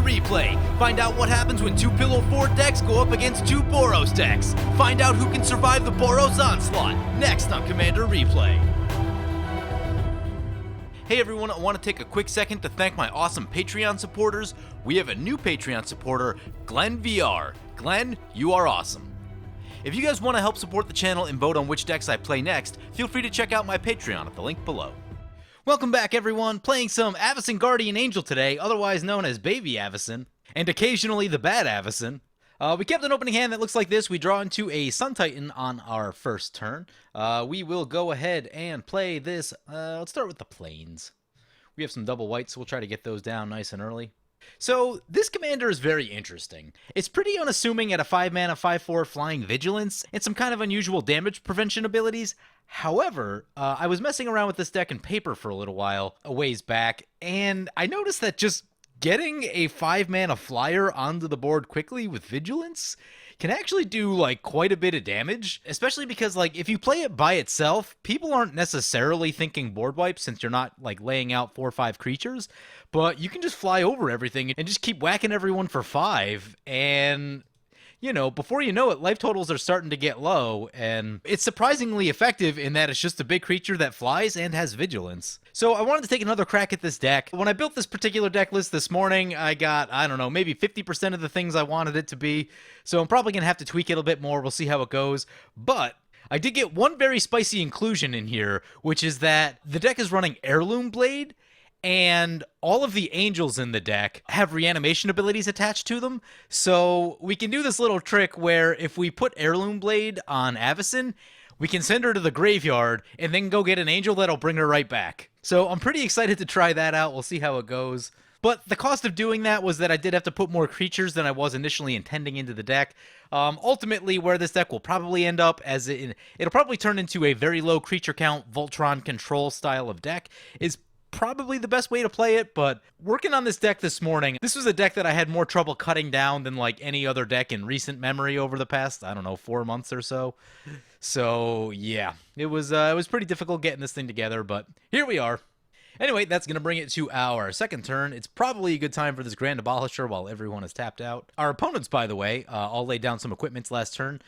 Replay. Find out what happens when two Pillow Fort decks go up against two Boros decks. Find out who can survive the Boros onslaught. Next on Commander Replay. Hey everyone, I want to take a quick second to thank my awesome Patreon supporters. We have a new Patreon supporter, Glenn VR. Glenn, you are awesome. If you guys want to help support the channel and vote on which decks I play next, feel free to check out my Patreon at the link below. Welcome back everyone, playing some Avacyn Guardian Angel today, otherwise known as Baby Avacyn, and occasionally the Bad Avacyn. We kept an opening hand that looks like this. We draw into a Sun Titan on our first turn. We will go ahead and play this. Let's start with the Plains. We have some double whites, so we'll try to get those down nice and early. So, this commander is very interesting. It's pretty unassuming at a 5-mana, 5/4 Flying Vigilance, and some kind of unusual damage prevention abilities. However, I was messing around with this deck in paper for a little while, a ways back, and I noticed that just getting a 5-mana flyer onto the board quickly with Vigilance can actually do, like, quite a bit of damage, especially because, like, if you play it by itself, people aren't necessarily thinking board wipe since you're not, like, laying out 4 or 5 creatures, but you can just fly over everything and just keep whacking everyone for 5, and, you know, before you know it, life totals are starting to get low, and it's surprisingly effective in that it's just a big creature that flies and has Vigilance. So I wanted to take another crack at this deck. When I built this particular deck list this morning, I got, I don't know, maybe 50% of the things I wanted it to be, so I'm probably going to have to tweak it a bit more. We'll see how it goes, but I did get one very spicy inclusion in here, which is that the deck is running Heirloom Blade, and all of the angels in the deck have reanimation abilities attached to them, so we can do this little trick where if we put Heirloom Blade on Avacyn, we can send her to the graveyard and then go get an angel that'll bring her right back. So I'm pretty excited to try that out. We'll see how it goes. But the cost of doing that was that I did have to put more creatures than I was initially intending into the deck. Ultimately, where this deck will probably end up, it'll probably turn into a very low creature count Voltron control style of deck, is probably the best way to play it. But working on this deck this morning, this was a deck that I had more trouble cutting down than like any other deck in recent memory over the past, I don't know, 4 months or so. So yeah, it was pretty difficult getting this thing together, but here we are. Anyway, that's going to bring it to our second turn. It's probably a good time for this Grand Abolisher while everyone is tapped out. Our opponents, by the way, all laid down some equipments last turn.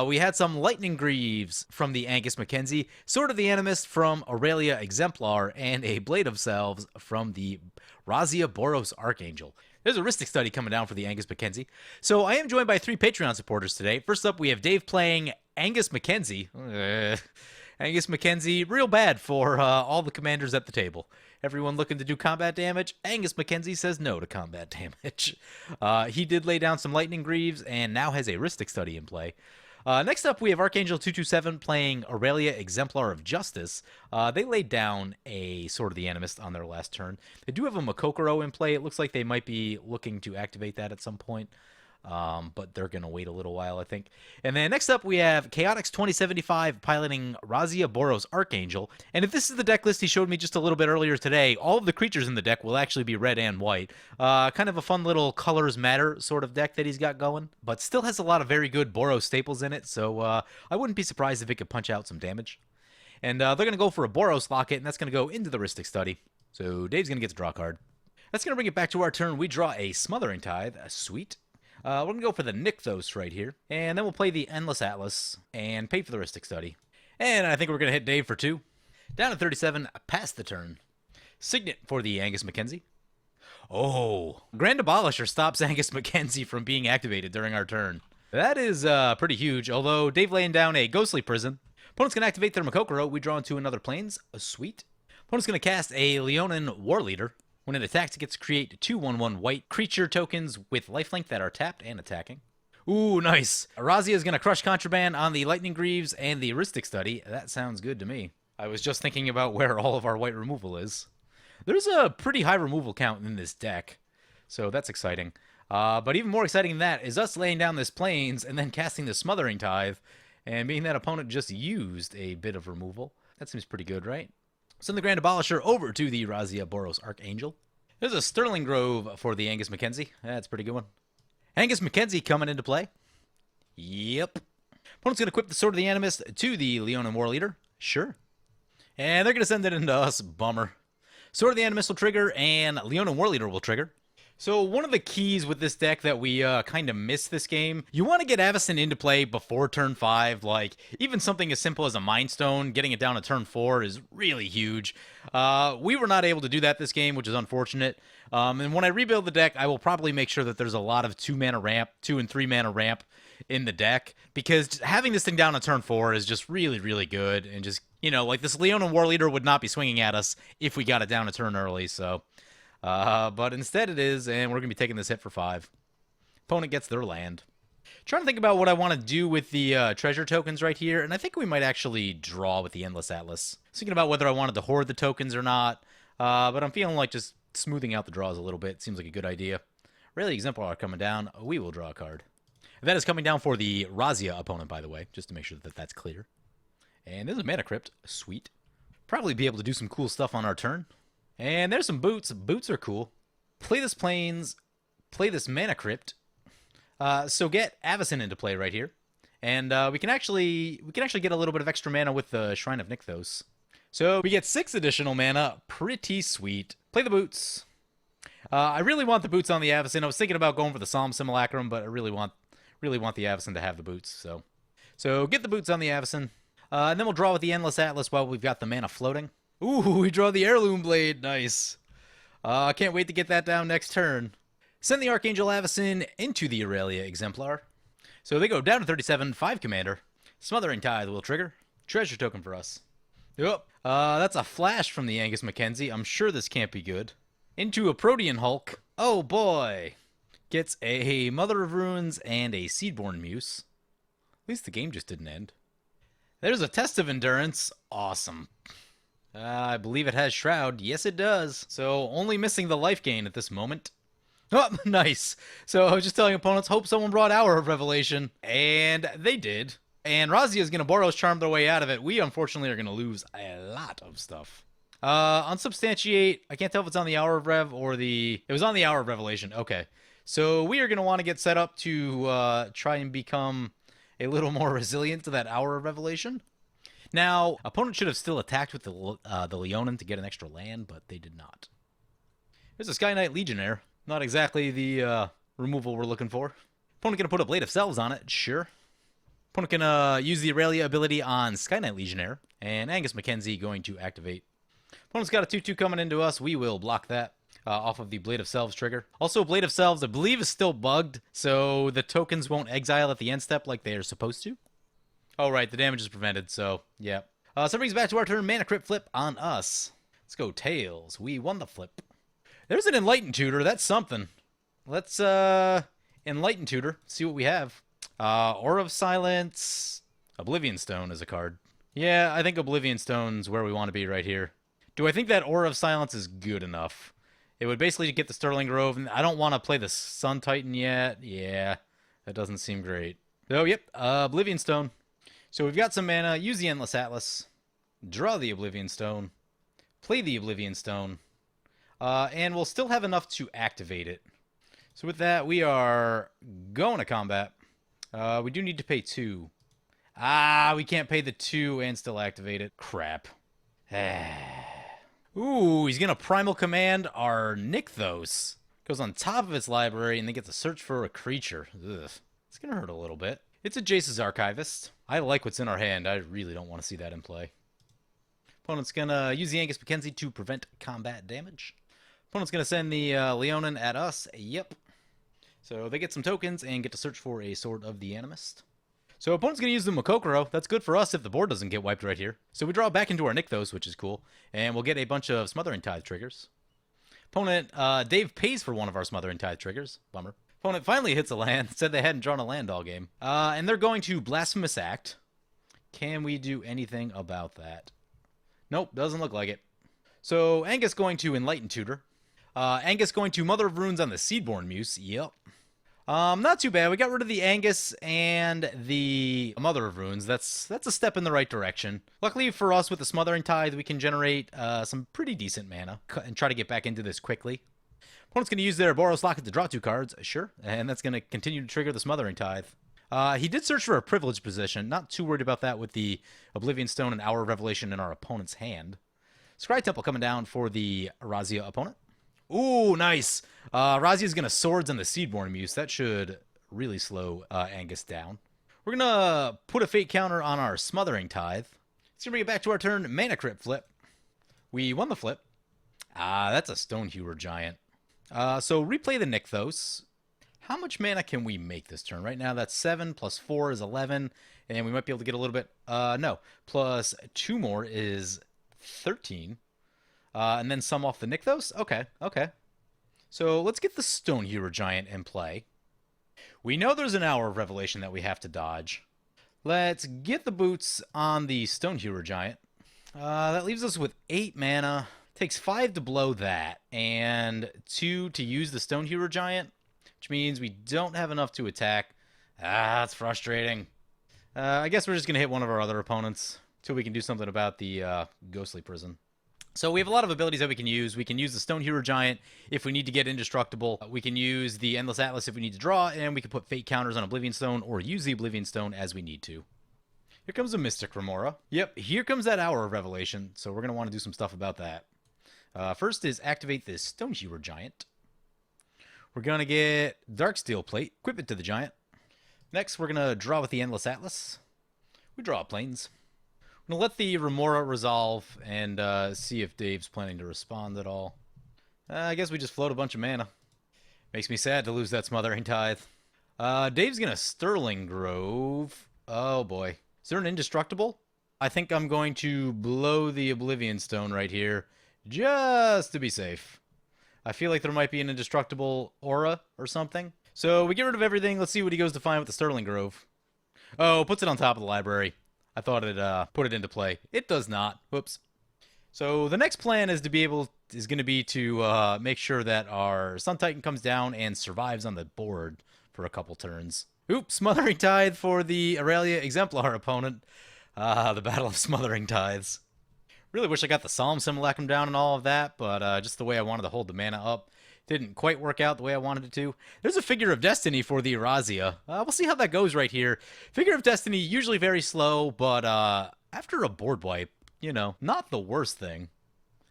We had some Lightning Greaves from the Angus Mackenzie, Sword of the Animist from Aurelia Exemplar, and a Blade of Selves from the Razia Boros Archangel. There's a Ristic Study coming down for the Angus Mackenzie. So I am joined by 3 Patreon supporters today. First up, we have Dave playing Angus Mackenzie. Angus Mackenzie, real bad for all the commanders at the table. Everyone looking to do combat damage, Angus Mackenzie says no to combat damage. He did lay down some Lightning Greaves and now has a Ristic Study in play. Next up, we have Archangel 227 playing Aurelia Exemplar of Justice. They laid down a Sword of the Animist on their last turn. They do have a Makokoro in play. It looks like they might be looking to activate that at some point. But they're going to wait a little while, I think. And then next up, we have Chaotix 2075 piloting Razia Boros Archangel. And if this is the deck list he showed me just a little bit earlier today, all of the creatures in the deck will actually be red and white. Kind of a fun little colors matter sort of deck that he's got going, but still has a lot of very good Boros staples in it, so I wouldn't be surprised if it could punch out some damage. And they're going to go for a Boros Locket, and that's going to go into the Ristic Study. So Dave's going to get to draw a card. That's going to bring it back to our turn. We draw a Smothering Tithe, sweet. We're going to go for the Nykthos right here, and then we'll play the Endless Atlas and pay for the Ristic Study. And I think we're going to hit Dave for 2. Down to 37, past the turn. Signet for the Angus Mackenzie. Oh, Grand Abolisher stops Angus Mackenzie from being activated during our turn. That is pretty huge, although Dave laying down a Ghostly Prison. Opponent's going to activate their Makokoro. We draw into another Plains, sweet. Opponent's going to cast a Leonin War Leader. When it attacks, it gets to create 2 1/1 white creature tokens with lifelink that are tapped and attacking. Ooh, nice. Razia is going to crush Contraband on the Lightning Greaves and the Ristic Study. That sounds good to me. I was just thinking about where all of our white removal is. There's a pretty high removal count in this deck, so that's exciting. But even more exciting than that is us laying down this Plains and then casting the Smothering Tithe, and being that opponent just used a bit of removal. That seems pretty good, right? Send the Grand Abolisher over to the Razia Boros Archangel. There's a Sterling Grove for the Angus Mackenzie. That's a pretty good one. Angus Mackenzie coming into play. Yep. Opponent's going to equip the Sword of the Animist to the Leonin War Leader. Sure. And they're going to send it into us. Bummer. Sword of the Animist will trigger, and Leonin War Leader will trigger. So one of the keys with this deck that we kind of missed this game, you want to get Avacyn into play before turn 5. Like, even something as simple as a Mind Stone, getting it down to turn 4 is really huge. We were not able to do that this game, which is unfortunate. And when I rebuild the deck, I will probably make sure that there's a lot of 2-mana ramp, 2 and 3-mana ramp in the deck, because having this thing down on turn 4 is just really, really good. And just, you know, like this Leonin War Leader would not be swinging at us if we got it down a turn early, so... but instead it is, and we're going to be taking this hit for 5. Opponent gets their land. Trying to think about what I want to do with the treasure tokens right here, and I think we might actually draw with the Endless Atlas. Thinking about whether I wanted to hoard the tokens or not, but I'm feeling like just smoothing out the draws a little bit. Seems like a good idea. Aurelia Exemplar coming down. We will draw a card. That is coming down for the Razia opponent, by the way, just to make sure that that's clear. And there's a Mana Crypt. Sweet. Probably be able to do some cool stuff on our turn. And there's some boots. Boots are cool. Play this Plains. Play this Mana Crypt. So get Avacyn into play right here. And we can actually get a little bit of extra mana with the Shrine of Nykthos. So we get 6 additional mana. Pretty sweet. Play the boots. I really want the boots on the Avacyn. I was thinking about going for the Solemn Simulacrum, but I really want the Avacyn to have the boots. So get the boots on the Avacyn. And then we'll draw with the Endless Atlas while we've got the mana floating. Ooh, we draw the Heirloom Blade. Nice. I can't wait to get that down next turn. Send the Archangel Avacyn into the Aurelia Exemplar. So they go down to 37, 5 commander. Smothering Tithe will trigger. Treasure token for us. Yep. That's a flash from the Angus Mackenzie. I'm sure this can't be good. Into a Protean Hulk. Oh boy. Gets a Mother of Ruins and a Seedborn Muse. At least the game just didn't end. There's a Test of Endurance. Awesome. I believe it has Shroud. Yes, it does. So, only missing the life gain at this moment. Oh, nice. So, I was just telling opponents, hope someone brought Hour of Revelation. And they did. And Razia is going to Boros Charm their way out of it. We, unfortunately, are going to lose a lot of stuff. Unsubstantiate. I can't tell if it's on the Hour of Rev or the... It was on the Hour of Revelation. Okay. So, we are going to want to get set up to try and become a little more resilient to that Hour of Revelation. Now, opponent should have still attacked with the Leonin to get an extra land, but they did not. There's a Sky Knight Legionnaire. Not exactly the removal we're looking for. Opponent going to put a Blade of Selves on it, sure. Opponent going to use the Aurelia ability on Sky Knight Legionnaire, and Angus Mackenzie going to activate. Opponent's got a 2-2 coming into us. We will block that off of the Blade of Selves trigger. Also, Blade of Selves, I believe, is still bugged, so the tokens won't exile at the end step like they are supposed to. Oh, right, the damage is prevented, so, yeah. So brings back to our turn, Mana Crypt flip on us. Let's go Tails. We won the flip. There's an Enlightened Tutor. That's something. Let's, Enlightened Tutor. See what we have. Aura of Silence. Oblivion Stone is a card. Yeah, I think Oblivion Stone's where we want to be right here. Do I think that Aura of Silence is good enough? It would basically get the Sterling Grove, and I don't want to play the Sun Titan yet. Yeah, that doesn't seem great. Oh, yep, Oblivion Stone. So we've got some mana, use the Endless Atlas, draw the Oblivion Stone, play the Oblivion Stone, and we'll still have enough to activate it. So with that, we are going to combat. We do need to pay 2. We can't pay the 2 and still activate it. Crap. Ooh, he's going to Primal Command our Nykthos. Goes on top of its library and then gets a search for a creature. Ugh. It's going to hurt a little bit. It's a Jace's Archivist. I like what's in our hand. I really don't want to see that in play. Opponent's going to use the Angus Mackenzie to prevent combat damage. Opponent's going to send the Leonin at us. Yep. So they get some tokens and get to search for a Sword of the Animist. So opponent's going to use the Mokokoro. That's good for us if the board doesn't get wiped right here. So we draw back into our Nykthos, which is cool. And we'll get a bunch of Smothering Tithe triggers. Opponent, Dave pays for one of our Smothering Tithe triggers. Bummer. Opponent finally hits a land. Said they hadn't drawn a land all game. And they're going to Blasphemous Act. Can we do anything about that? Nope, doesn't look like it. So Angus going to Enlightened Tutor. Angus going to Mother of Runes on the Seedborn Muse. Yep. Not too bad. We got rid of the Angus and the Mother of Runes. That's a step in the right direction. Luckily for us, with the Smothering Tithe, we can generate some pretty decent mana and try to get back into this quickly. Opponent's going to use their Boros Locket to draw 2 cards, sure, and that's going to continue to trigger the Smothering Tithe. He did search for a privileged position. Not too worried about that with the Oblivion Stone and Hour of Revelation in our opponent's hand. Scry Temple coming down for the Razia opponent. Ooh, nice. Razia's gonna swords on the Seedborn Muse. That should really slow Angus down. We're gonna put a fate counter on our Smothering Tithe. It's gonna bring it back to our turn. Mana Crypt flip. We won the flip. That's a Stonehewer Giant. So replay the Nykthos. How much mana can we make this turn? Right now that's 7 plus 4 is 11, and we might be able to get a little bit. No, plus 2 more is 13. And then sum off the Nykthos? Okay, okay. So let's get the Stonehewer Giant in play. We know there's an Hour of Revelation that we have to dodge. Let's get the boots on the Stonehewer Giant. That leaves us with 8 mana. Takes 5 to blow that, and 2 to use the Stonehewer Giant, which means we don't have enough to attack. That's frustrating. I guess we're just going to hit one of our other opponents until we can do something about the Ghostly Prison. So we have a lot of abilities that we can use. We can use the Stonehewer Giant if we need to get indestructible. We can use the Endless Atlas if we need to draw, and we can put fate counters on Oblivion Stone or use the Oblivion Stone as we need to. Here comes a Mystic Remora. Yep, here comes that Hour of Revelation, so we're going to want to do some stuff about that. First is activate this Stonehewer Giant. We're going to get Darksteel Plate, equip it to the Giant. Next, we're going to draw with the Endless Atlas. We draw Plains. I'm going to let the Remora resolve and see if Dave's planning to respond at all. I guess we just float a bunch of mana. Makes me sad to lose that Smothering Tithe. Dave's going to Sterling Grove. Oh boy. Is there an indestructible? I think I'm going to blow the Oblivion Stone right here, just to be safe. I feel like there might be an indestructible aura or something. So we get rid of everything. Let's see what he goes to find with the Sterling Grove. Oh, puts it on top of the library. I thought it put it into play. It does not. Whoops. So the next plan is going to be to make sure that our Sun Titan comes down and survives on the board for a couple turns. Oops, Smothering Tithe for the Aurelia Exemplar opponent. The Battle of Smothering Tithes. Really wish I got the Solemn Simulacrum down and all of that, but just the way I wanted to hold the mana up didn't quite work out the way I wanted it to. There's a Figure of Destiny for the Razia. We'll see how that goes right here. Figure of Destiny, usually very slow, but after a board wipe, you know, not the worst thing.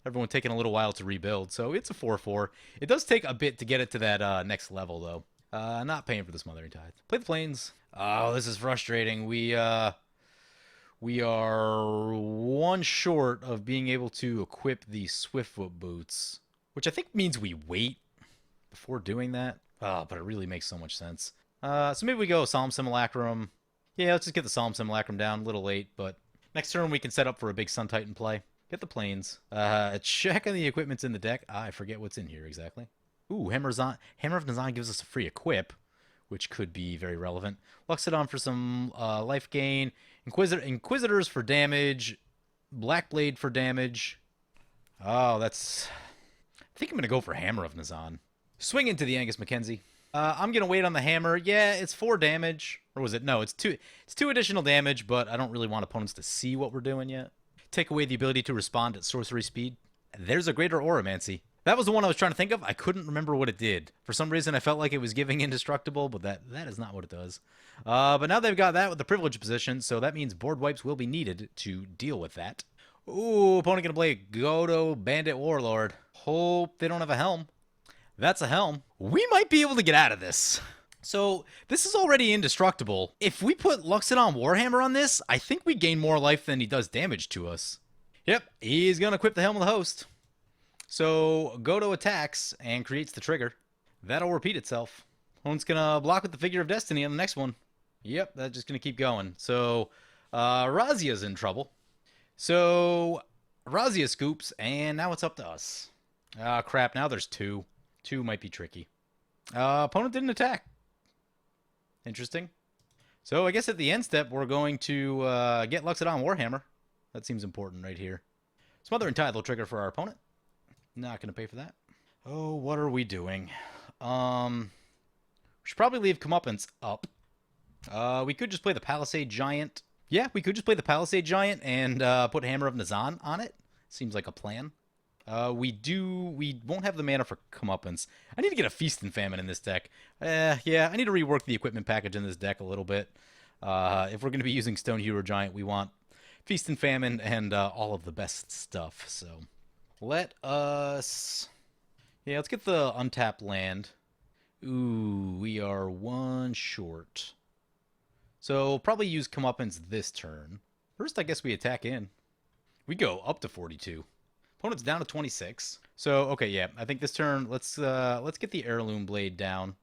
Everyone taking a little while to rebuild, so it's a 4/4. It does take a bit to get it to that next level, though. Not paying for the Smothering Tithe. Play the Plains. Oh, this is frustrating. We are one short of being able to equip the Swiftfoot boots, which I think means we wait before doing that. Oh, but it really makes so much sense. So maybe we go Solemn Simulacrum. Yeah, let's just get the Solemn Simulacrum down. A little late, but next turn we can set up for a big Sun Titan play. Get the Plains. Check on the equipment's in the deck. I forget what's in here exactly. Ooh, Hammer of Nazan gives us a free equip, which could be very relevant. Luxodon for some life gain. Inquisitors for damage. Blackblade for damage. Oh, that's... I think I'm going to go for Hammer of Nazan. Swing into the Angus Mackenzie. I'm going to wait on the hammer. Yeah, it's 4 damage. Or was it? No, it's 2 additional damage, but I don't really want opponents to see what we're doing yet. Take away the ability to respond at sorcery speed. There's a Greater Auramancy. That was the one I was trying to think of. I couldn't remember what it did. For some reason, I felt like it was giving indestructible, but that is not what it does. But now they've got that with the privilege position, so that means board wipes will be needed to deal with that. Ooh, opponent going to play Godo Bandit Warlord. Hope they don't have a Helm. That's a Helm. We might be able to get out of this. So, this is already indestructible. If we put Luxodon Warhammer on this, I think we gain more life than he does damage to us. Yep, he's going to equip the Helm of the Host. So, Godo attacks and creates the trigger. That'll repeat itself. Opponent's going to block with the Figure of Destiny on the next one. Yep, that's just going to keep going. So, Razia's in trouble. So, Razia scoops, and now it's up to us. Ah, crap, now there's 2. 2 might be tricky. Opponent didn't attack. Interesting. So, I guess at the end step, we're going to get Luxodon Warhammer. That seems important right here. Smothering Tithe will trigger for our opponent. Not going to pay for that. Oh, what are we doing? We should probably leave Comeuppance up. We could just play the Palisade Giant. Yeah, we could just play the Palisade Giant and put Hammer of Nazan on it. Seems like a plan. We won't have the mana for Comeuppance. I need to get a Feast and Famine in this deck. Yeah, I need to rework the equipment package in this deck a little bit. If we're going to be using Stonehewer Giant, we want Feast and Famine and all of the best stuff. So let us Yeah, let's get the untapped land. Ooh, we are one short. So we'll probably use comeuppance this turn. First, I guess we attack in. We go up to 42. Opponent's down to 26. So, okay, yeah, I think this turn, let's get the heirloom blade down.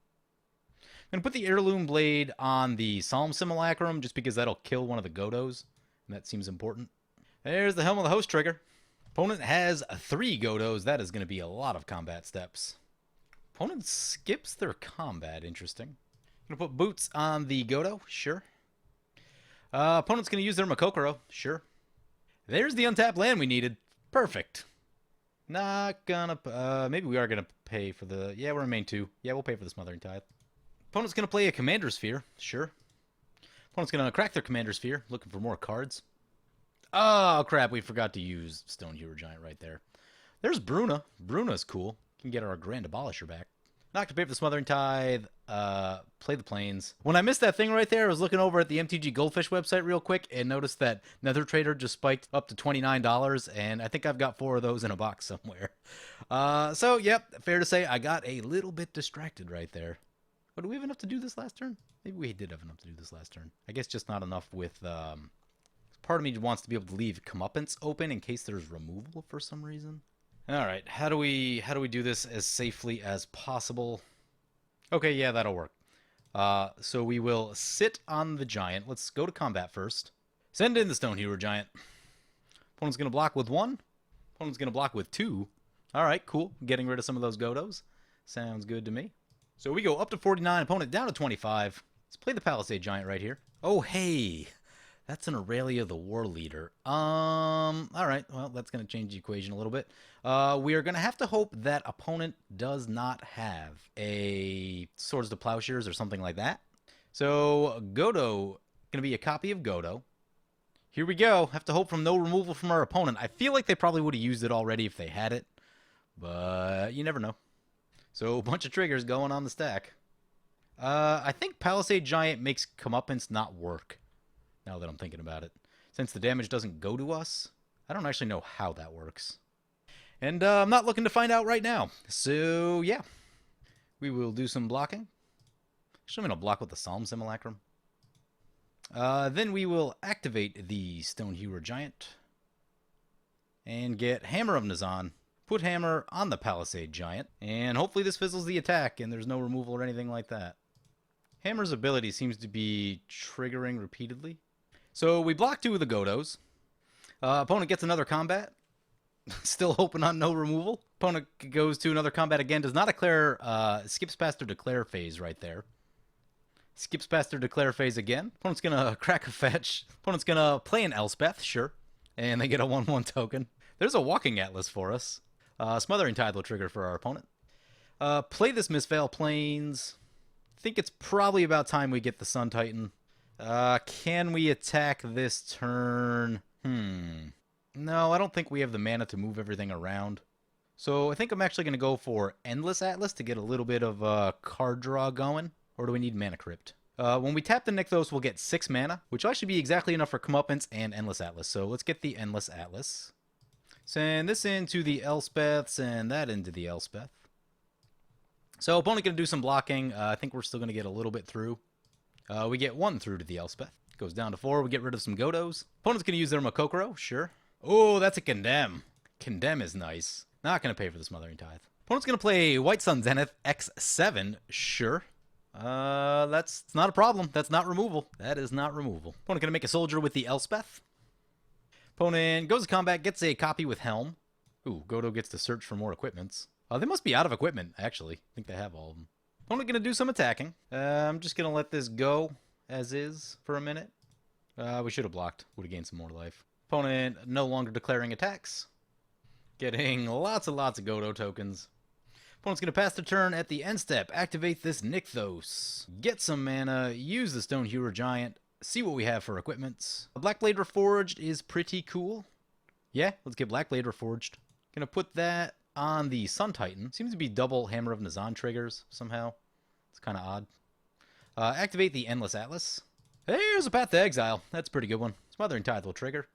I'm going to put the heirloom blade on the Psalm Simulacrum just because that'll kill one of the Godos, and that seems important. There's the Helm of the Host trigger. Opponent has 3 Godos. That is going to be a lot of combat steps. Opponent skips their combat. Interesting. Going to put boots on the Godo. Sure. Opponent's going to use their Makokoro. Sure. There's the untapped land we needed. Perfect. Not gonna... maybe we are going to pay for the... Yeah, we're in main 2. Yeah, we'll pay for the Smothering Tithe. Opponent's going to play a Commander Sphere. Sure. Opponent's going to crack their Commander Sphere. Looking for more cards. Oh, crap. We forgot to use Stone Hero Giant right there. There's Bruna. Bruna's cool. Can get our Grand Abolisher back. Not going to pay for the Smothering Tithe. Play the Plains. When I missed that thing right there, I was looking over at the MTG Goldfish website real quick and noticed that Nether Trader just spiked up to $29, and I think I've got 4 of those in a box somewhere. So, yep, fair to say I got a little bit distracted right there. But do we have enough to do this last turn? Maybe we did have enough to do this last turn. I guess just not enough with... part of me wants to be able to leave comeuppance open in case there's removal for some reason. All right, how do we do this as safely as possible? Okay, yeah, that'll work. So we will sit on the giant. Let's go to combat first. Send in the Stone Hero Giant. Opponent's going to block with 1. Opponent's going to block with 2. All right, cool. Getting rid of some of those Godos. Sounds good to me. So we go up to 49. Opponent down to 25. Let's play the Palisade Giant right here. Oh, hey. That's an Aurelia the War Leader. Alright, well, that's going to change the equation a little bit. We are going to have to hope that opponent does not have a Swords to Plowshares or something like that. So, Godo, going to be a copy of Godo. Here we go. Have to hope from no removal from our opponent. I feel like they probably would have used it already if they had it, but you never know. So, a bunch of triggers going on the stack. I think Palisade Giant makes comeuppance not work. Now that I'm thinking about it. Since the damage doesn't go to us, I don't actually know how that works. And I'm not looking to find out right now. So, yeah. We will do some blocking. Actually, I'm going to block with the Psalm Simulacrum. Then we will activate the Stone Hero Giant. And get Hammer of Nazan. Put Hammer on the Palisade Giant. And hopefully this fizzles the attack and there's no removal or anything like that. Hammer's ability seems to be triggering repeatedly. So we block 2 of the Godos. Opponent gets another combat. Still hoping on no removal. Opponent goes to another combat again. Does not declare, skips past their declare phase right there. Skips past their declare phase again. Opponent's going to crack a fetch. Opponent's going to play an Elspeth, sure. And they get a 1/1 token. There's a Walking Atlas for us. Smothering Tithe will trigger for our opponent. Play this Mistveil Plains. I think it's probably about time we get the Sun Titan. Can we attack this turn? No, I don't think we have the mana to move everything around. So I think I'm actually going to go for Endless Atlas to get a little bit of card draw going. Or do we need Mana Crypt? When we tap the Nykthos, we'll get 6 mana, which will actually be exactly enough for Comeuppance and Endless Atlas. So let's get the Endless Atlas. Send this into the Elspeth, send that into the Elspeth. So opponent going to do some blocking. I think we're still going to get a little bit through. We get 1 through to the Elspeth. Goes down to 4. We get rid of some Godos. Opponent's going to use their Makokoro. Sure. Oh, that's a Condemn. Condemn is nice. Not going to pay for the Smothering Tithe. Opponent's going to play White Sun Zenith X7. Sure. That's not a problem. That's not removal. That is not removal. Opponent going to make a soldier with the Elspeth. Opponent goes to combat, gets a copy with Helm. Ooh, Godo gets to search for more equipments. They must be out of equipment, actually. I think they have all of them. Opponent going to do some attacking. I'm just going to let this go as is for a minute. We should have blocked. Would have gained some more life. Opponent no longer declaring attacks. Getting lots and lots of Godo tokens. Opponent's going to pass the turn at the end step. Activate this Nykthos. Get some mana. Use the Stone Hero Giant. See what we have for equipments. A Blackblade Reforged is pretty cool. Yeah, let's get Blackblade Reforged. Going to put that on the Sun Titan. Seems to be double Hammer of Nazan triggers somehow. It's kind of odd. Activate the Endless Atlas. Here's a Path to Exile. That's a pretty good one. Smothering Tithe will trigger.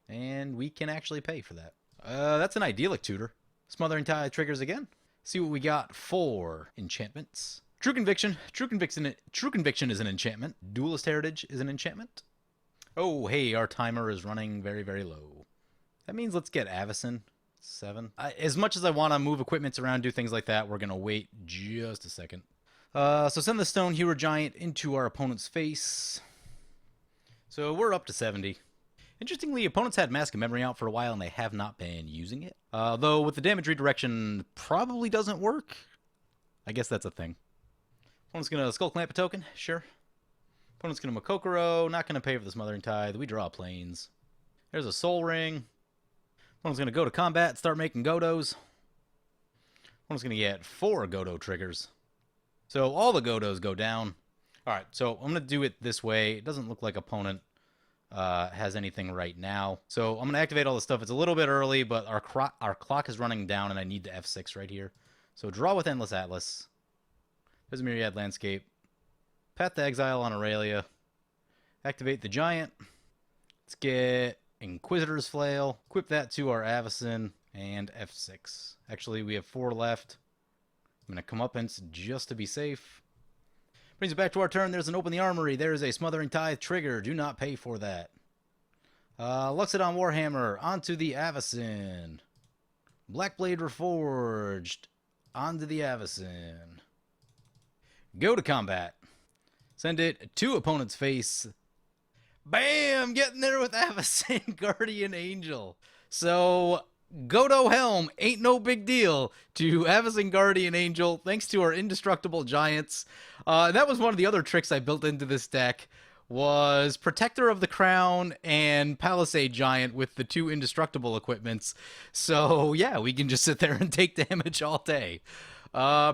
And we can actually pay for that. That's an Idyllic Tutor. Smothering Tithe triggers again. See what we got for enchantments. True Conviction. True Conviction is an enchantment. Duelist Heritage is an enchantment. Oh, hey, our timer is running very, very low. That means let's get Avacyn. 7. As much as I want to move equipments around, do things like that, we're going to wait just a second. So send the Stone Hero Giant into our opponent's face. So we're up to 70. Interestingly, opponents had Mask of Memory out for a while, and they have not been using it. Though with the damage redirection, probably doesn't work. I guess that's a thing. Opponent's going to Skull Clamp a token. Sure. Opponent's going to Makokoro. Not going to pay for the Smothering Tithe. We draw planes. There's a Soul Ring. Opponent's going to go to combat and start making Godos. Opponent's going to get 4 Godo triggers. So all the Godos go down. Alright, so I'm going to do it this way. It doesn't look like opponent has anything right now. So I'm going to activate all the stuff. It's a little bit early, but our clock is running down, and I need the F6 right here. So draw with Endless Atlas. There's a Myriad Landscape. Path to Exile on Aurelia. Activate the Giant. Let's get Inquisitor's Flail. Equip that to our Avacyn. And F6. Actually, we have 4 left. I'm going to come up just to be safe. Brings it back to our turn. There's an Open the Armory. There is a Smothering Tithe trigger. Do not pay for that. Luxodon Warhammer. Onto the Avacyn. Blackblade Reforged. Onto the Avacyn. Go to combat. Send it to opponent's face. Bam! Getting there with Avacyn, Guardian Angel. So, Godo Helm ain't no big deal to Avacyn Guardian Angel, thanks to our indestructible giants. That was one of the other tricks I built into this deck, was Protector of the Crown and Palisade Giant with the 2 indestructible equipments. So, yeah, we can just sit there and take damage all day.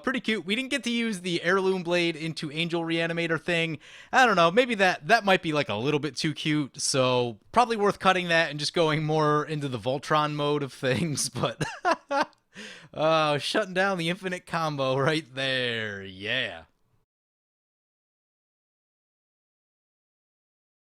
Pretty cute. We didn't get to use the Heirloom Blade into Angel Reanimator thing. I don't know, maybe that might be like a little bit too cute, so probably worth cutting that and just going more into the Voltron mode of things, but shutting down the infinite combo right there, yeah.